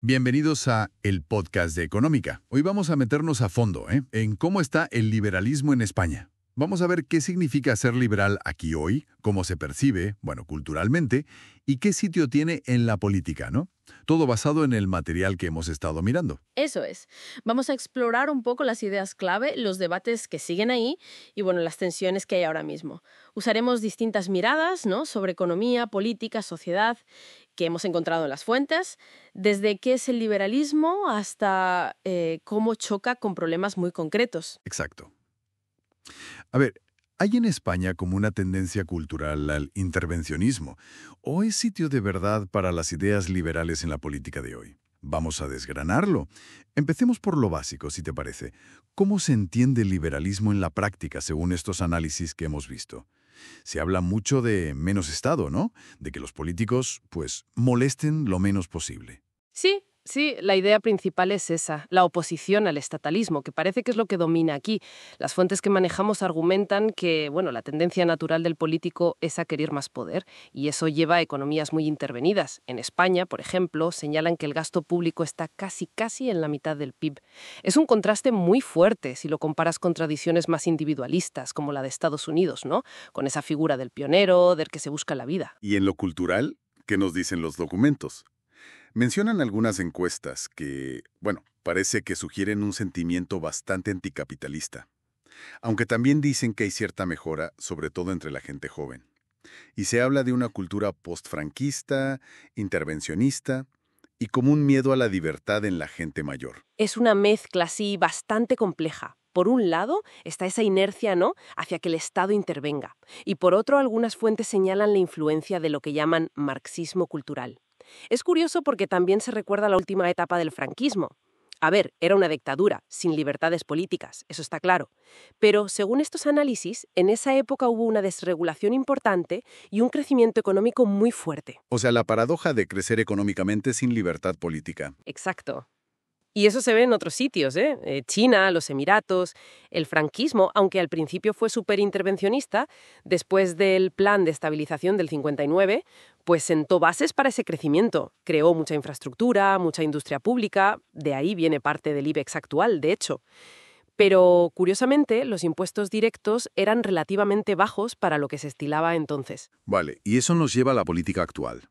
Bienvenidos a el podcast de Económica. Hoy vamos a meternos a fondo en cómo está el liberalismo en España. Vamos a ver qué significa ser liberal aquí hoy, cómo se percibe, culturalmente, y qué sitio tiene en la política, ¿no? Todo basado en el material que hemos estado mirando. Eso es. Vamos a explorar un poco las ideas clave, los debates que siguen ahí y, las tensiones que hay ahora mismo. Usaremos distintas miradas, ¿no?, sobre economía, política, sociedad, que hemos encontrado en las fuentes, desde qué es el liberalismo hasta cómo choca con problemas muy concretos. Exacto. A ver, ¿hay en España como una tendencia cultural al intervencionismo o es sitio de verdad para las ideas liberales en la política de hoy? Vamos a desgranarlo. Empecemos por lo básico, si te parece. ¿Cómo se entiende el liberalismo en la práctica según estos análisis que hemos visto? Se habla mucho de menos Estado, ¿no? De que los políticos, molesten lo menos posible. Sí, la idea principal es esa, la oposición al estatalismo, que parece que es lo que domina aquí. Las fuentes que manejamos argumentan que, la tendencia natural del político es a querer más poder, y eso lleva a economías muy intervenidas. En España, por ejemplo, señalan que el gasto público está casi en la mitad del PIB. Es un contraste muy fuerte si lo comparas con tradiciones más individualistas, como la de Estados Unidos, ¿no? Con esa figura del pionero, del que se busca la vida. ¿Y en lo cultural? ¿Qué nos dicen los documentos? Mencionan algunas encuestas que, parece que sugieren un sentimiento bastante anticapitalista, aunque también dicen que hay cierta mejora, sobre todo entre la gente joven. Y se habla de una cultura postfranquista, intervencionista y como un miedo a la libertad en la gente mayor. Es una mezcla así bastante compleja. Por un lado, está esa inercia, ¿no?, hacia que el Estado intervenga. Y por otro, algunas fuentes señalan la influencia de lo que llaman marxismo cultural. Es curioso porque también se recuerda la última etapa del franquismo. A ver, era una dictadura, sin libertades políticas, eso está claro. Pero, según estos análisis, en esa época hubo una desregulación importante y un crecimiento económico muy fuerte. O sea, la paradoja de crecer económicamente sin libertad política. Exacto. Y eso se ve en otros sitios, China, los Emiratos, el franquismo, aunque al principio fue súper intervencionista, después del plan de estabilización del 59, pues sentó bases para ese crecimiento. Creó mucha infraestructura, mucha industria pública, de ahí viene parte del IBEX actual, de hecho. Pero, curiosamente, los impuestos directos eran relativamente bajos para lo que se estilaba entonces. Vale, y eso nos lleva a la política actual.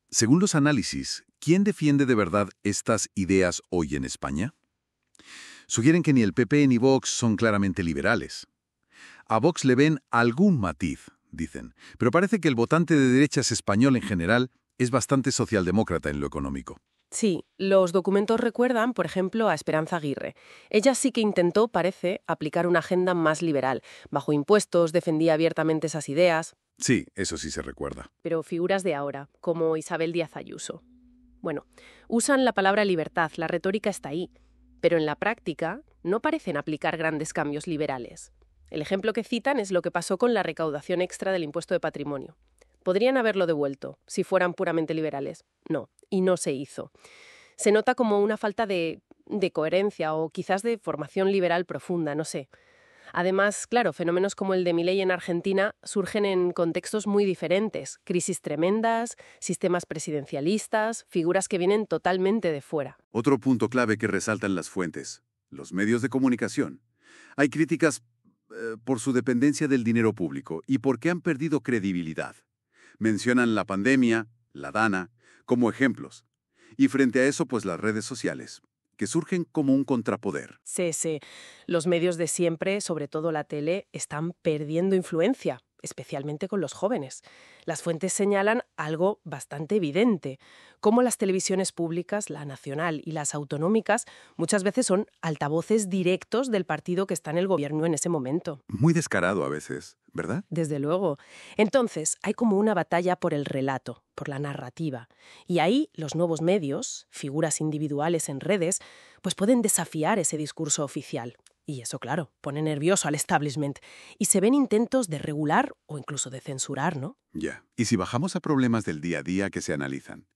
Según los análisis, ¿quién defiende de verdad estas ideas hoy en España? Sugieren que ni el PP ni Vox son claramente liberales. A Vox le ven algún matiz, dicen, pero parece que el votante de derechas español en general es bastante socialdemócrata en lo económico. Sí, los documentos recuerdan, por ejemplo, a Esperanza Aguirre. Ella sí que intentó, parece, aplicar una agenda más liberal. Bajó impuestos, defendía abiertamente esas ideas. Sí, eso sí se recuerda. Pero figuras de ahora, como Isabel Díaz Ayuso. Usan la palabra libertad, la retórica está ahí, pero en la práctica no parecen aplicar grandes cambios liberales. El ejemplo que citan es lo que pasó con la recaudación extra del impuesto de patrimonio. Podrían haberlo devuelto, si fueran puramente liberales. No, y no se hizo. Se nota como una falta de coherencia o quizás de formación liberal profunda, no sé. Además, claro, fenómenos como el de Milei en Argentina surgen en contextos muy diferentes, crisis tremendas, sistemas presidencialistas, figuras que vienen totalmente de fuera. Otro punto clave que resaltan las fuentes, los medios de comunicación. Hay críticas por su dependencia del dinero público y porque han perdido credibilidad. Mencionan la pandemia, la DANA, como ejemplos. Y frente a eso, las redes sociales, que surgen como un contrapoder. Sí. Los medios de siempre, sobre todo la tele, están perdiendo influencia, especialmente con los jóvenes. Las fuentes señalan algo bastante evidente, cómo las televisiones públicas, la nacional y las autonómicas, muchas veces son altavoces directos del partido que está en el gobierno en ese momento. Muy descarado a veces, ¿verdad? Desde luego. Entonces, hay como una batalla por el relato, por la narrativa. Y ahí los nuevos medios, figuras individuales en redes, pueden desafiar ese discurso oficial. Y eso, claro, pone nervioso al establishment. Y se ven intentos de regular o incluso de censurar, ¿no? Ya. Y si bajamos a problemas del día a día que se analizan.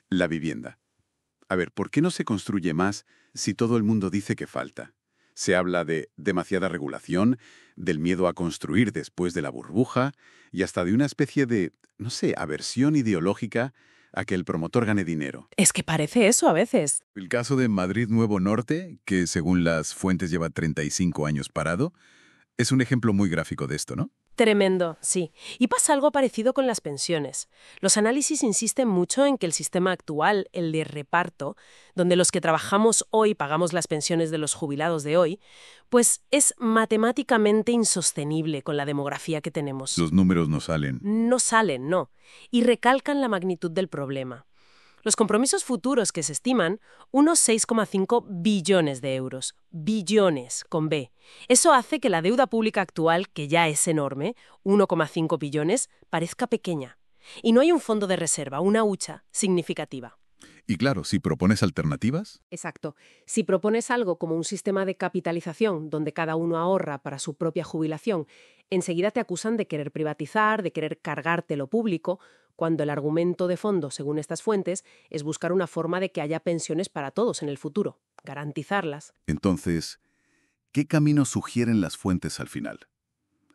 La vivienda. A ver, ¿por qué no se construye más si todo el mundo dice que falta? Se habla de demasiada regulación, del miedo a construir después de la burbuja y hasta de una especie de, aversión ideológica a que el promotor gane dinero. Es que parece eso a veces. El caso de Madrid Nuevo Norte, que según las fuentes lleva 35 años parado, es un ejemplo muy gráfico de esto, ¿no? Tremendo, sí. Y pasa algo parecido con las pensiones. Los análisis insisten mucho en que el sistema actual, el de reparto, donde los que trabajamos hoy pagamos las pensiones de los jubilados de hoy, pues es matemáticamente insostenible con la demografía que tenemos. Los números no salen. No salen, no. Y recalcan la magnitud del problema. Los compromisos futuros que se estiman, unos 6,5 billones de euros. Billones, con B. Eso hace que la deuda pública actual, que ya es enorme, 1,5 billones, parezca pequeña. Y no hay un fondo de reserva, una hucha significativa. Y claro, si propones alternativas... Exacto. Si propones algo como un sistema de capitalización donde cada uno ahorra para su propia jubilación, enseguida te acusan de querer privatizar, de querer cargarte lo público, cuando el argumento de fondo, según estas fuentes, es buscar una forma de que haya pensiones para todos en el futuro, garantizarlas. Entonces, ¿qué camino sugieren las fuentes al final?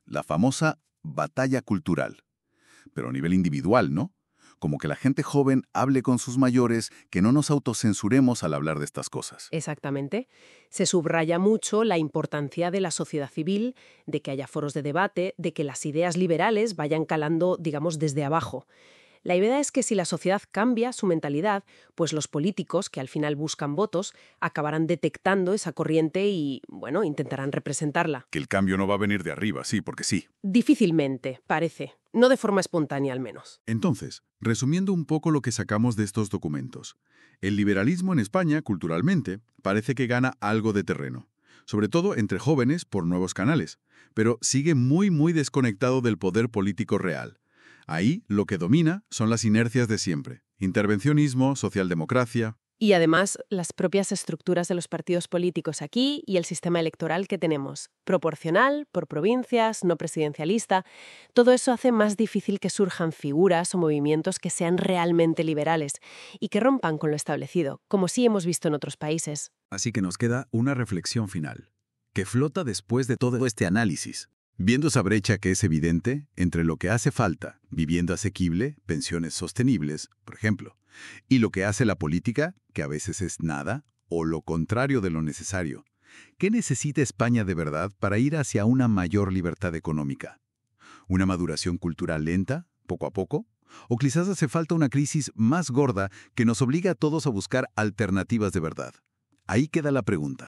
La famosa batalla cultural, pero a nivel individual, ¿no? Como que la gente joven hable con sus mayores, que no nos autocensuremos al hablar de estas cosas. Exactamente. Se subraya mucho la importancia de la sociedad civil, de que haya foros de debate, de que las ideas liberales vayan calando, digamos, desde abajo. La idea es que si la sociedad cambia su mentalidad, pues los políticos, que al final buscan votos, acabarán detectando esa corriente y, bueno, intentarán representarla. Que el cambio no va a venir de arriba, sí, porque sí. Difícilmente, parece. No de forma espontánea, al menos. Entonces, resumiendo un poco lo que sacamos de estos documentos, el liberalismo en España, culturalmente, parece que gana algo de terreno, sobre todo entre jóvenes por nuevos canales, pero sigue muy desconectado del poder político real. Ahí lo que domina son las inercias de siempre: intervencionismo, socialdemocracia. Y además, las propias estructuras de los partidos políticos aquí y el sistema electoral que tenemos. Proporcional, por provincias, no presidencialista. Todo eso hace más difícil que surjan figuras o movimientos que sean realmente liberales y que rompan con lo establecido, como sí hemos visto en otros países. Así que nos queda una reflexión final, que flota después de todo este análisis. Viendo esa brecha que es evidente entre lo que hace falta, vivienda asequible, pensiones sostenibles, por ejemplo, y lo que hace la política, que a veces es nada, o lo contrario de lo necesario. ¿Qué necesita España de verdad para ir hacia una mayor libertad económica? ¿Una maduración cultural lenta, poco a poco? ¿O quizás hace falta una crisis más gorda que nos obliga a todos a buscar alternativas de verdad? Ahí queda la pregunta.